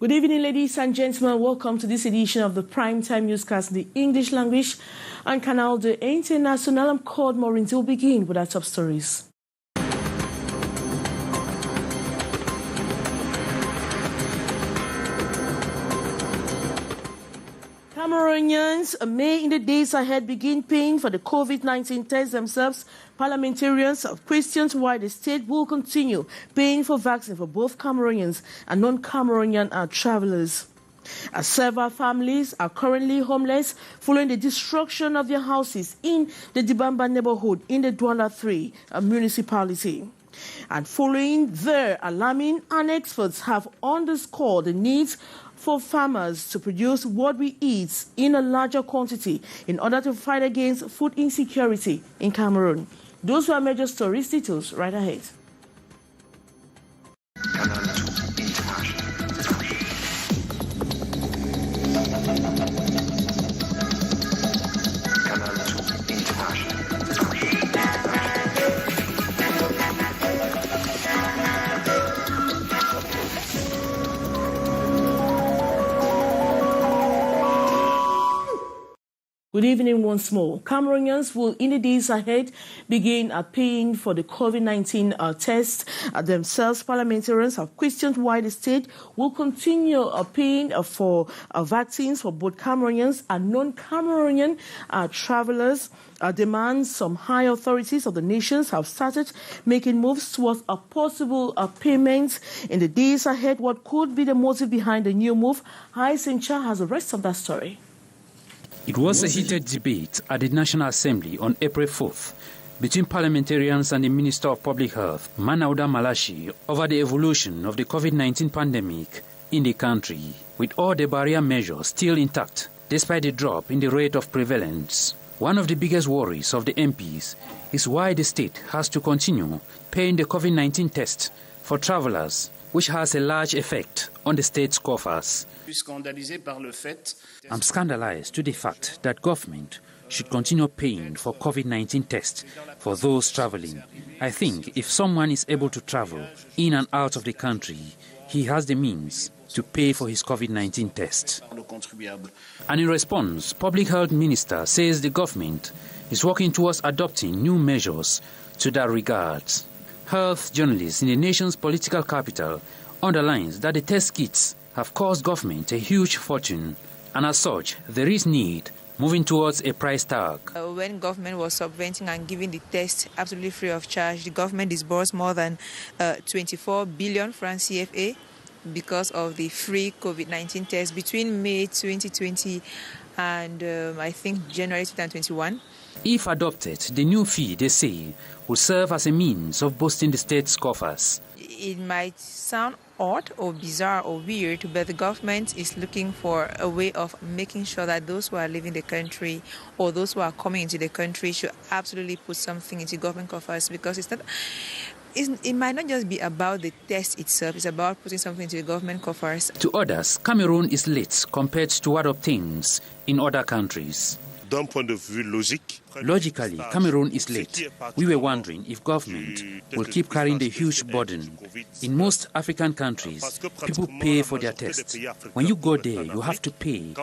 Good evening, ladies and gentlemen. Welcome to this edition of the Primetime Newscast in the English language on Canal International. I'm called Maureen. We'll begin with our top stories. Cameroonians may in the days ahead begin paying for the COVID-19 tests themselves. Parliamentarians have questioned why the state will continue paying for vaccine for both Cameroonians and non-Cameroonian travelers. Several families are currently homeless following the destruction of their houses in the Dibamba neighborhood in the Douala 3 municipality. And following their alarming, and experts have underscored the needs for farmers to produce what we eat in a larger quantity in order to fight against food insecurity in Cameroon. Those were major stories. Details right ahead. Good evening once more. Cameroonians will, in the days ahead, begin paying for the COVID-19 test themselves. Parliamentarians have questioned why the state will continue paying for vaccines for both Cameroonians and non-Cameroonian travelers. Demands some high authorities of the nations have started making moves towards a possible payment in the days ahead. What could be the motive behind the new move? Hai Sincha has the rest of that story. It was a heated debate at the National Assembly on April 4th between parliamentarians and the Minister of Public Health, Manauda Malashi, over the evolution of the COVID-19 pandemic in the country, with all the barrier measures still intact despite the drop in the rate of prevalence. One of the biggest worries of the MPs is why the state has to continue paying the COVID-19 test for travelers, which has a large effect on the state's coffers. I'm scandalized to the fact that government should continue paying for COVID-19 tests for those traveling. I think if someone is able to travel in and out of the country, he has the means to pay for his COVID-19 test. And in response, Public Health Minister says the government is working towards adopting new measures to that regard. Health journalist in the nation's political capital underlines that the test kits have cost government a huge fortune, and as such, there is need moving towards a price tag. When government was subventing and giving the test absolutely free of charge, the government disbursed more than 24 billion francs CFA because of the free COVID-19 test between May 2020 and I think January 2021. If adopted, the new fee, they say, will serve as a means of boosting the state's coffers. It might sound odd or bizarre or weird, but the government is looking for a way of making sure that those who are leaving the country or those who are coming into the country should absolutely put something into government coffers, because it might not just be about the test itself, it's about putting something into the government coffers. To others, Cameroon is late compared to what obtains in other countries. Logically, Cameroon is late. We were wondering if government will keep carrying the huge burden. In most African countries, people pay for their tests. When you go there, you have to pay.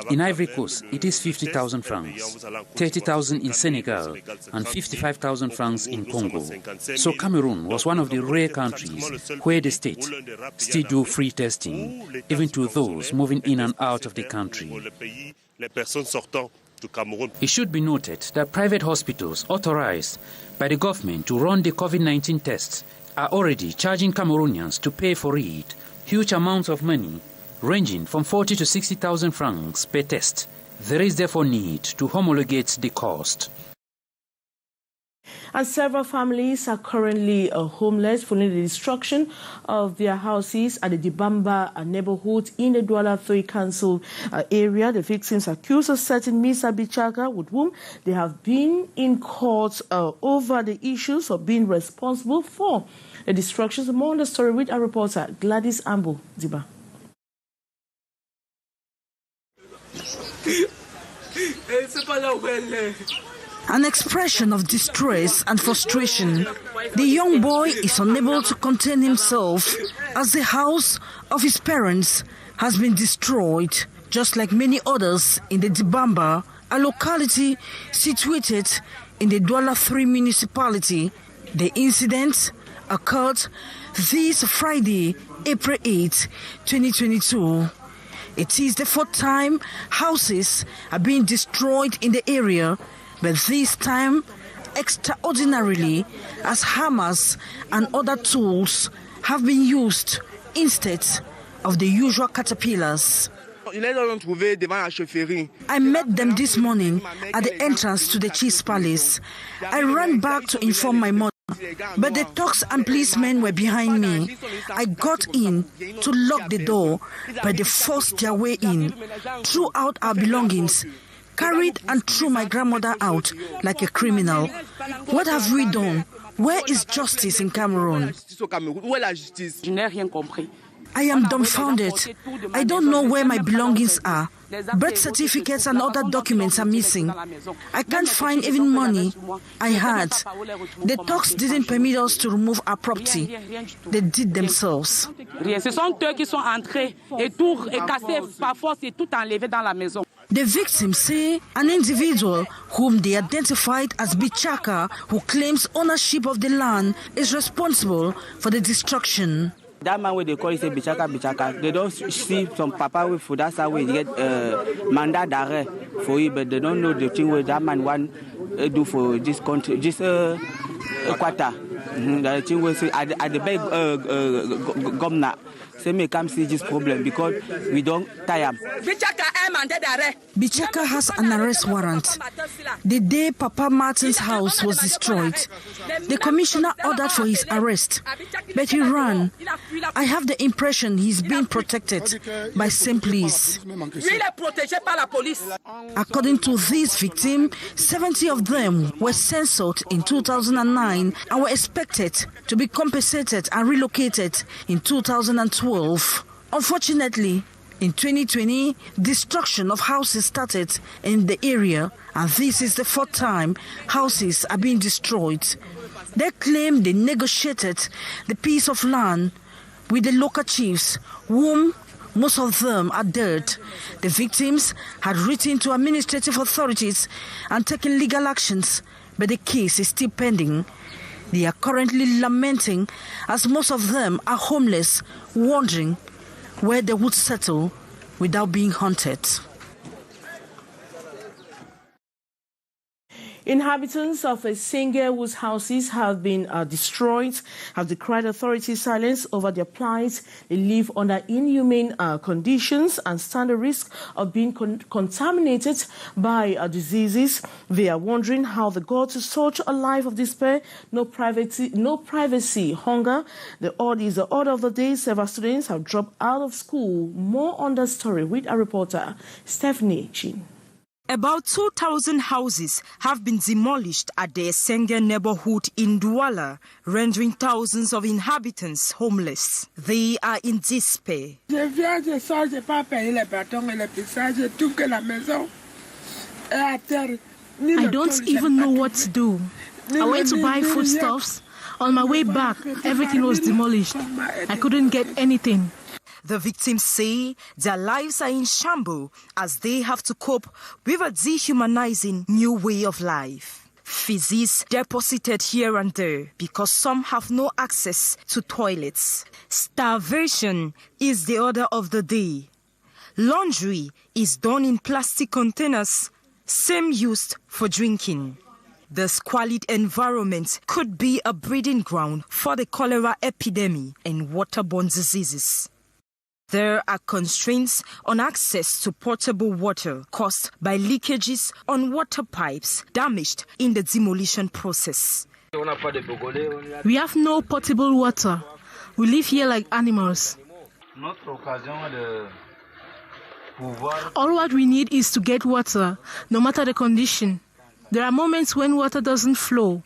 In Ivory Coast, it is 50,000 francs, 30,000 in Senegal, and 55,000 francs in Congo. So Cameroon was one of the rare countries where the state still do free testing, even to those moving in and out of the country. It should be noted that private hospitals authorized by the government to run the COVID-19 tests are already charging Cameroonians to pay for it huge amounts of money, ranging from 40 to 60,000 francs per test. There is therefore need to homologate the cost. And several families are currently homeless following the destruction of their houses at the Dibamba neighborhood in the Douala 3 Council area. The victims accuse a certain Misa Bichaga, with whom they have been in court over the issues of being responsible for the destructions. More on the story with our reporter Gladys Ambo Ziba. An expression of distress and frustration. The young boy is unable to contain himself as the house of his parents has been destroyed, just like many others in the Dibamba, a locality situated in the Douala 3 municipality. The incident occurred this Friday, April 8, 2022. It is the 4th time houses are being destroyed in the area, but this time extraordinarily as hammers and other tools have been used instead of the usual caterpillars. I met them this morning at the entrance to the chief's palace. I ran back to inform my mother, but the thugs and policemen were behind me. I got in to lock the door, but they forced their way in, threw out our belongings, carried and threw my grandmother out like a criminal. What have we done? Where is justice in Cameroon? I am dumbfounded. I don't know where my belongings are. Birth certificates and other documents are missing. I can't find even money I had. The thugs didn't permit us to remove our property. They did themselves. The victims say an individual whom they identified as Bichaka, who claims ownership of the land, is responsible for the destruction. That man where they call it Bichaka, they don't see some papa for that's how we get mandat d'arrêt for it, but they don't know the thing where that man want do for this country, this quarter. The thing was at the big governor. Say me come see this problem because we don't tie him. Bichaka has an arrest warrant. The day Papa Martin's house was destroyed, the commissioner ordered for his arrest, but he ran. I have the impression he's being protected by same police. According to this victim, 70 of them were censored in 2009 and were expected to be compensated and relocated in 2012. Unfortunately, in 2020, destruction of houses started in the area, and this is the 4th time houses are being destroyed. They claim they negotiated the piece of land with the local chiefs, whom most of them are dead. The victims had written to administrative authorities and taken legal actions, but the case is still pending. They are currently lamenting as most of them are homeless, wondering where they would settle without being haunted. Inhabitants of a Senga whose houses have been destroyed have decried authorities' silence over their plight. They live under inhumane conditions and stand a risk of being contaminated by diseases. They are wondering how they got to such a life of despair, no privacy, hunger. The order of the day. Several students have dropped out of school. More on the story with our reporter, Stephanie Chin. About 2,000 houses have been demolished at the Senga neighborhood in Douala, rendering thousands of inhabitants homeless. They are in despair. I don't even know what to do. I went to buy foodstuffs. On my way back, everything was demolished. I couldn't get anything. The victims say their lives are in shambles as they have to cope with a dehumanizing new way of life. Feces deposited here and there because some have no access to toilets. Starvation is the order of the day. Laundry is done in plastic containers, same used for drinking. The squalid environment could be a breeding ground for the cholera epidemic and waterborne diseases. There are constraints on access to potable water caused by leakages on water pipes damaged in the demolition process. We have no potable water. We live here like animals. All what we need is to get water, no matter the condition. There are moments when water doesn't flow,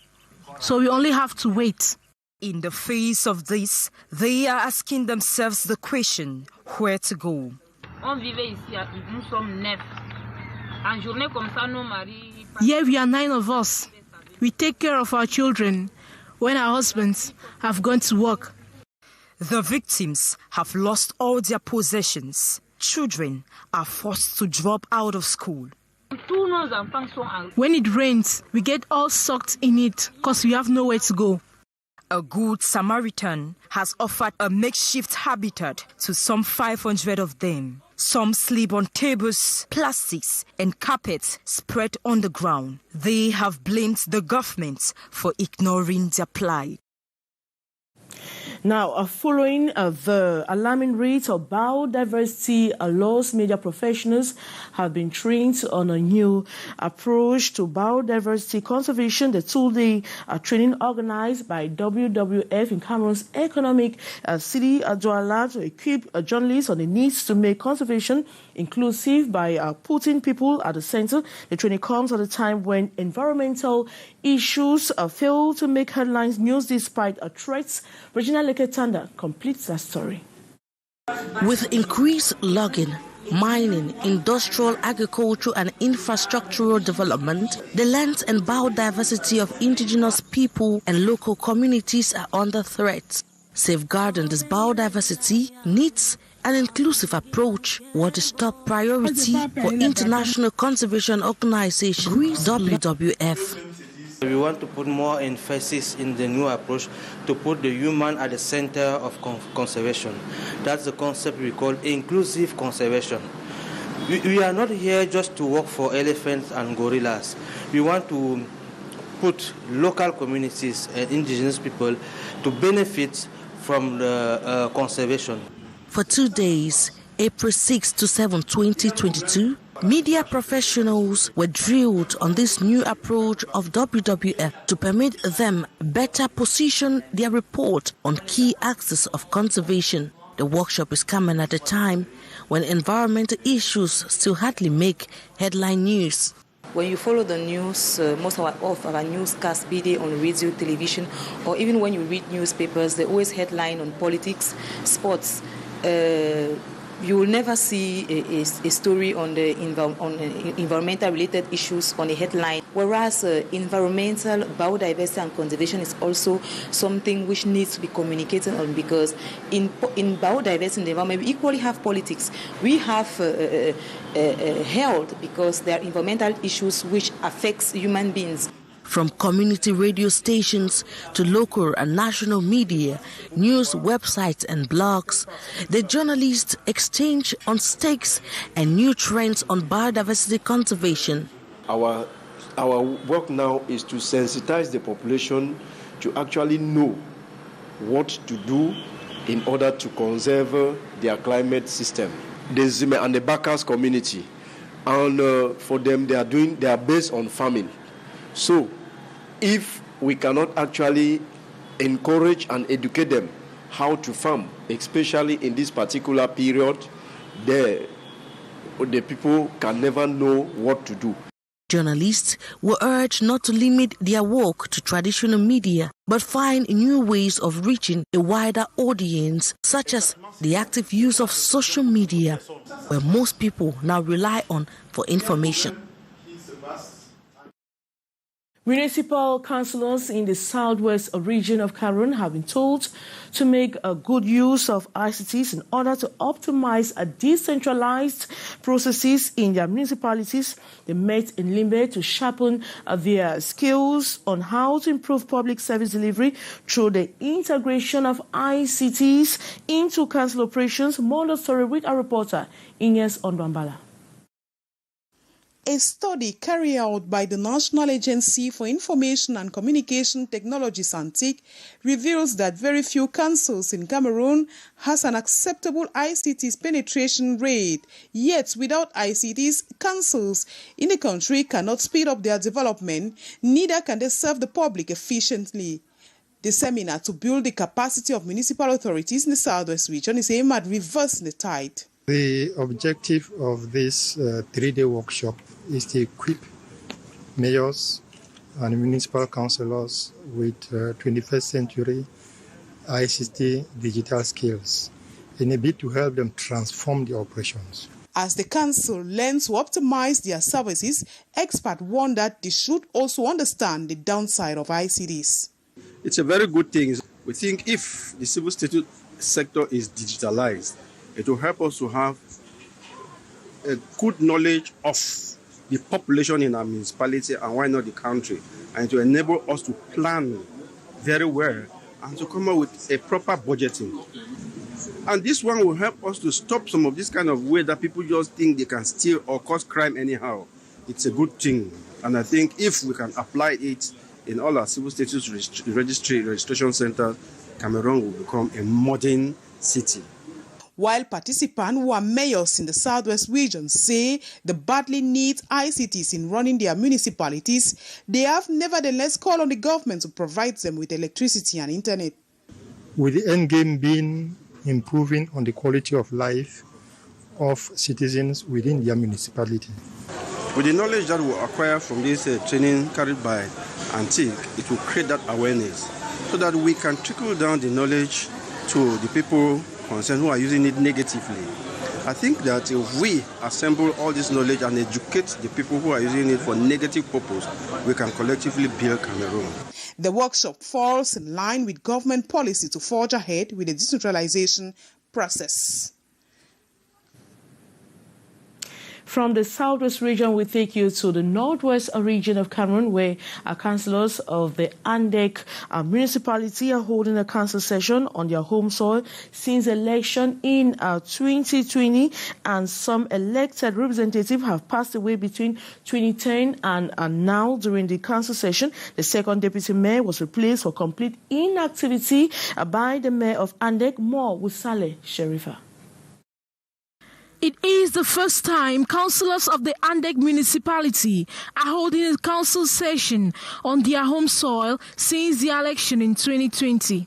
so we only have to wait. In the face of this, they are asking themselves the question, where to go? Here we are 9 of us. We take care of our children when our husbands have gone to work. The victims have lost all their possessions. children are forced to drop out of school. When it rains, we get all soaked in it because we have nowhere to go. A Good Samaritan has offered a makeshift habitat to some 500 of them. Some sleep on tables, plastics, and carpets spread on the ground. They have blamed the government for ignoring their plight. Now, following the alarming rate of biodiversity loss, media professionals have been trained on a new approach to biodiversity conservation. The two-day training organized by WWF in Cameroon's economic city, Douala, to equip journalists on the needs to make conservation inclusive by putting people at the center. The training comes at a time when environmental issues fail to make headlines news despite threats. Regina Leketanda completes that story. With increased logging, mining, industrial, agriculture and infrastructural development, the land and biodiversity of indigenous people and local communities are under threat. Safeguarding this biodiversity needs an inclusive approach was the top priority for International Conservation Organization, WWF. We want to put more emphasis in the new approach to put the human at the center of conservation. That's the concept we call inclusive conservation. We are not here just to work for elephants and gorillas. We want to put local communities and indigenous people to benefit from the conservation. For 2 days, April 6 to 7, 2022, media professionals were drilled on this new approach of WWF to permit them better position their report on key axes of conservation. The workshop is coming at a time when environmental issues still hardly make headline news. When you follow the news, most of our newscasts, be they on radio, television, or even when you read newspapers, they always headline on politics, sports. You will never see a story on the environmental-related issues on a headline, whereas environmental, biodiversity and conservation is also something which needs to be communicated on, because in biodiversity and the environment, we equally have politics. We have health, because there are environmental issues which affects human beings. From community radio stations to local and national media, news websites and blogs, the journalists exchange on stakes and new trends on biodiversity conservation. Our work now is to sensitize the population to actually know what to do in order to conserve their climate system. The Zime and the Bakas community, and for them they are based on farming. So, if we cannot actually encourage and educate them how to farm, especially in this particular period, the people can never know what to do. Journalists were urged not to limit their work to traditional media, but find new ways of reaching a wider audience, such as the active use of social media, where most people now rely on for information. Municipal councillors in the southwest region of Cameroon have been told to make a good use of ICTs in order to optimize decentralized processes in their municipalities. They met in Limbe to sharpen their skills on how to improve public service delivery through the integration of ICTs into council operations. More the story with our reporter, Ines Onbambala. A study carried out by the National Agency for Information and Communication Technology, SANTIC, reveals that very few councils in Cameroon has an acceptable ICTs penetration rate. Yet, without ICTs, councils in the country cannot speed up their development, neither can they serve the public efficiently. The seminar to build the capacity of municipal authorities in the southwest region is aimed at reversing the tide. The objective of this 3-day workshop is to equip mayors and municipal councillors with 21st century ICT digital skills in a bid to help them transform their operations. As the council learns to optimize their services, experts warn that they should also understand the downside of ICTs. It's a very good thing. We think if the civil sector is digitalized, it will help us to have a good knowledge of the population in our municipality and why not the country, and to enable us to plan very well and to come up with a proper budgeting. And this one will help us to stop some of this kind of way that people just think they can steal or cause crime anyhow. It's a good thing. And I think if we can apply it in all our civil status registration centers, Cameroon will become a modern city. While participants who are mayors in the Southwest region say they badly need ICTs in running their municipalities, they have nevertheless called on the government to provide them with electricity and internet. With the end game being improving on the quality of life of citizens within their municipality. With the knowledge that we acquire from this training carried by Antique, it will create that awareness so that we can trickle down the knowledge to the people concerned who are using it negatively. I think that if we assemble all this knowledge and educate the people who are using it for negative purpose, we can collectively build Cameroon. The workshop falls in line with government policy to forge ahead with the decentralization process. From the Southwest region, we take you to the Northwest region of Cameroon, where councillors of the Andek municipality are holding a council session on their home soil since election in 2020, and some elected representatives have passed away between 2010 and now. During the council session, the second deputy mayor was replaced for complete inactivity by the mayor of Andek, More with Saleh Sherifa. It is the first time councillors of the Andek municipality are holding a council session on their home soil since the election in 2020.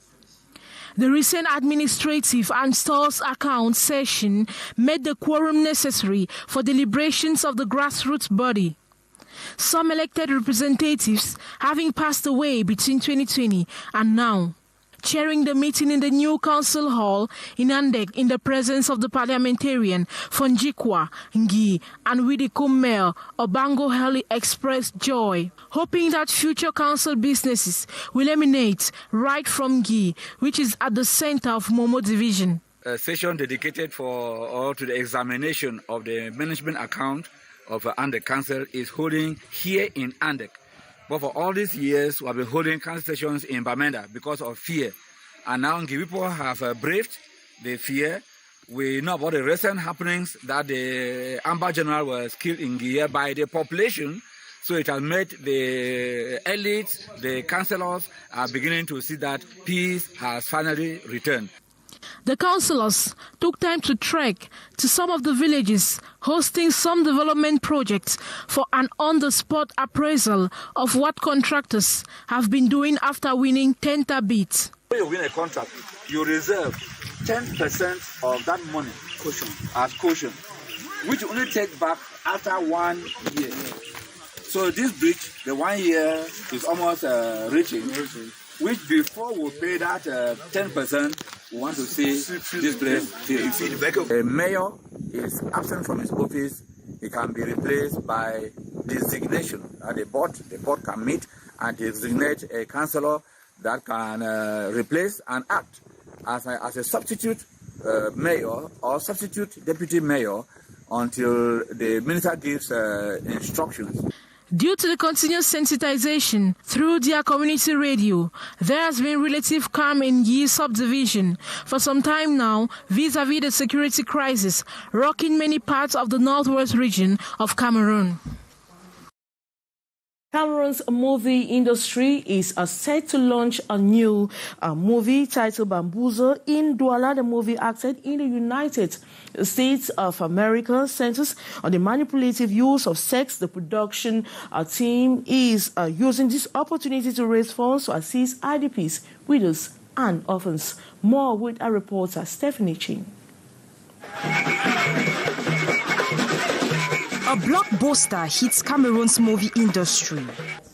The recent administrative and stores account session made the quorum necessary for deliberations of the grassroots body. Some elected representatives having passed away between 2020 and now. Chairing the meeting in the new council hall in Andek in the presence of the parliamentarian Fonjikwa Ngi and Widikum Mayor Obango Heli expressed joy, hoping that future council businesses will emanate right from Ngi, which is at the center of Momo division. A session dedicated to the examination of the management account of Andek Council is holding here in Andek. But for all these years, we have been holding council sessions in Bamenda because of fear. And now people have braved the fear. We know about the recent happenings that the Amber General was killed in Guinea by the population. So it has made the elites, the councillors are beginning to see that peace has finally returned. The councillors took time to trek to some of the villages, hosting some development projects for an on-the-spot appraisal of what contractors have been doing after winning tender bids. When you win a contract, you reserve 10% of that money as caution, which you only take back after 1 year. So this bridge, the 1 year is almost reaching, which before we pay that 10%, we want to see this place filled. A mayor is absent from his office. He can be replaced by designation. The board can meet and designate a councillor that can replace and act as a substitute mayor or substitute deputy mayor until the minister gives instructions. Due to the continuous sensitization through their community radio, there has been relative calm in Yi subdivision for some time now vis-à-vis the security crisis rocking many parts of the northwest region of Cameroon. Cameroon's movie industry is set to launch a new movie titled Bamboozle in Douala. The movie, acted in the United States of America, centers on the manipulative use of sex. The production team is using this opportunity to raise funds to assist IDPs, widows, and orphans. More with our reporter Stephanie Chin. A blockbuster hits Cameroon's movie industry.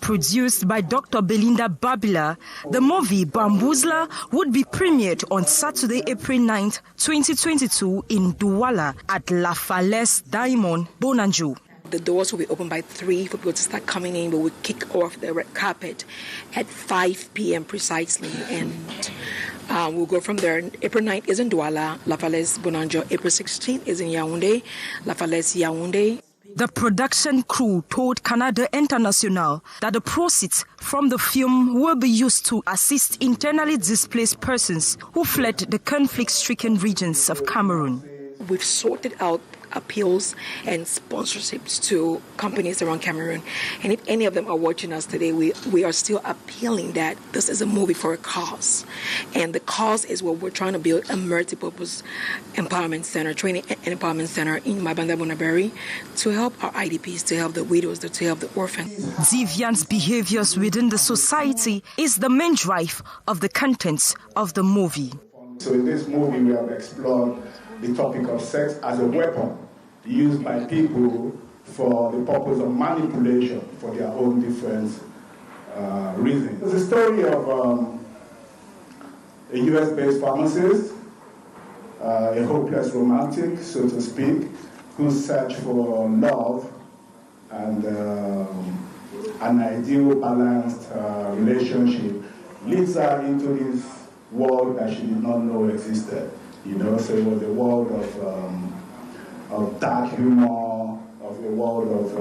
Produced by Dr. Belinda Babila, the movie Bamboozle would be premiered on Saturday, April 9th, 2022 in Douala at La Falaise Diamond, Bonanjo. the doors will be open by 3 for people to start coming in, but we kick off the red carpet at 5 p.m. precisely, and we'll go from there. April 9th is in Douala, La Falaise, Bonanjo. April 16th is in Yaoundé, La Falaise, Yaoundé. The production crew told Canal International that the proceeds from the film will be used to assist internally displaced persons who fled the conflict-stricken regions of Cameroon. We've sorted out appeals and sponsorships to companies around Cameroon. And if any of them are watching us today, we are still appealing that this is a movie for a cause. And the cause is what we're trying to build, a multi-purpose empowerment center, training and empowerment center in Mabanda Bonaberi to help our IDPs, to help the widows, to help the orphans. Deviant behaviors within the society is the main drive of the contents of the movie. So in this movie, we have explored the topic of sex as a weapon used by people for the purpose of manipulation for their own different reasons. It's a story of a US-based pharmacist, a hopeless romantic, so to speak, who search for love and an ideal balanced relationship leads her into this world that she did not know existed. You know, so it was a world of dark humor, of a world of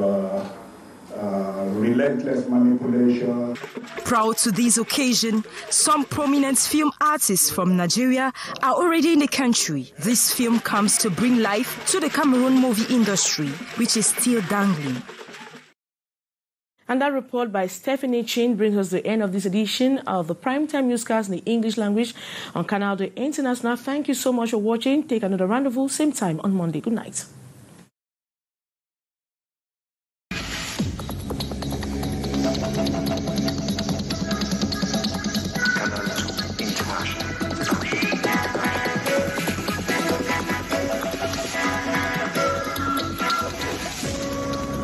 relentless manipulation. Proud to this occasion, some prominent film artists from Nigeria are already in the country. This film comes to bring life to the Cameroon movie industry, which is still dangling. And that report by Stephanie Chin brings us to the end of this edition of the Primetime Newscast in the English language on Canal International. Thank you so much for watching. Take another rendezvous, same time on Monday. Good night.